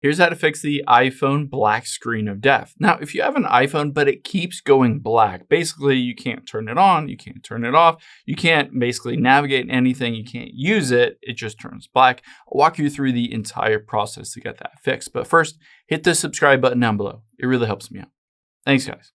Here's how to fix the iPhone black screen of death. Now, if you have an iPhone, but it keeps going black, basically you can't turn it on, you can't turn it off, you can't basically navigate anything, you can't use it, it just turns black. I'll walk you through the entire process to get that fixed. But first, hit the subscribe button down below. It really helps me out. Thanks, guys.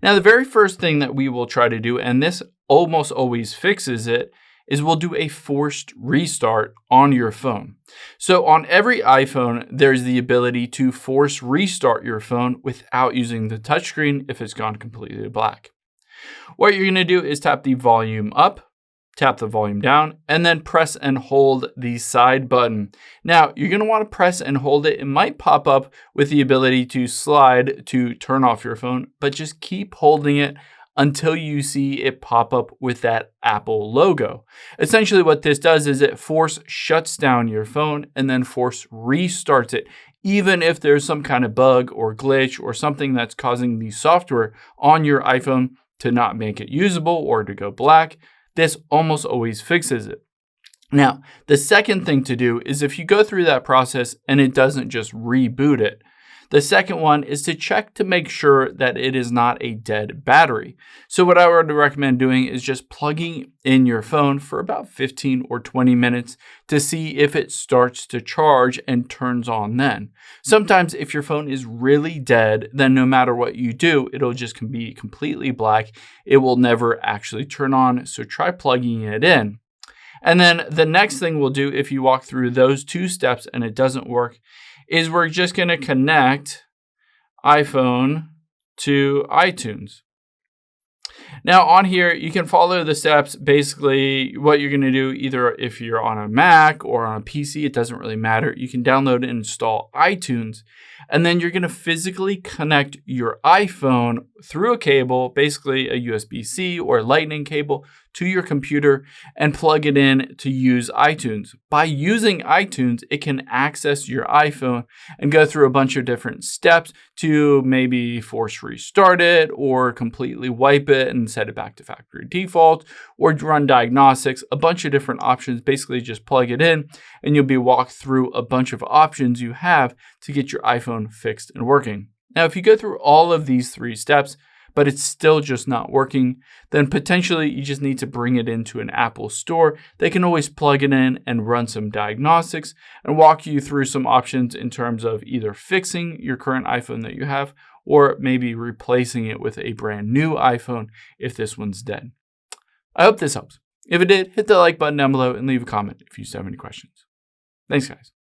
Now, the very first thing that we will try to do, and this almost always fixes it, is we'll do a forced restart on your phone. So on every iPhone, there's the ability to force restart your phone without using the touchscreen if it's gone completely black. What you're going to do is tap the volume up, tap the volume down, and then press and hold the side button. Now, you're going to want to press and hold it. It might pop up with the ability to slide to turn off your phone, but just keep holding it until you see it pop up with that Apple logo. Essentially what this does is it force shuts down your phone and then force restarts it, even if there's some kind of bug or glitch or something that's causing the software on your iPhone to not make it usable or to go black. This almost always fixes it. Now, the second thing to do is if you go through that process and it doesn't just reboot it, the second one is to check to make sure that it is not a dead battery. So what I would recommend doing is just plugging in your phone for about 15 or 20 minutes to see if it starts to charge and turns on then. Sometimes if your phone is really dead, then no matter what you do, it'll just be completely black. It will never actually turn on. So try plugging it in. And then the next thing we'll do if you walk through those two steps and it doesn't work is we're just going to connect iPhone to iTunes. Now on here, you can follow the steps. Basically, what you're going to do, either if you're on a Mac or on a PC, it doesn't really matter. You can download and install iTunes, and then you're going to physically connect your iPhone through a cable, basically a USB-C or Lightning cable, to your computer and plug it in to use iTunes. By using iTunes, it can access your iPhone and go through a bunch of different steps to maybe force restart it or completely wipe it and set it back to factory default or run diagnostics, a bunch of different options. Basically just plug it in and you'll be walked through a bunch of options you have to get your iPhone fixed and working. Now, if you go through all of these three steps, but it's still just not working, then potentially you just need to bring it into an Apple store. They can always plug it in and run some diagnostics and walk you through some options in terms of either fixing your current iPhone that you have or maybe replacing it with a brand new iPhone if this one's dead. I hope this helps. If it did, hit the like button down below and leave a comment if you still have any questions. Thanks, guys.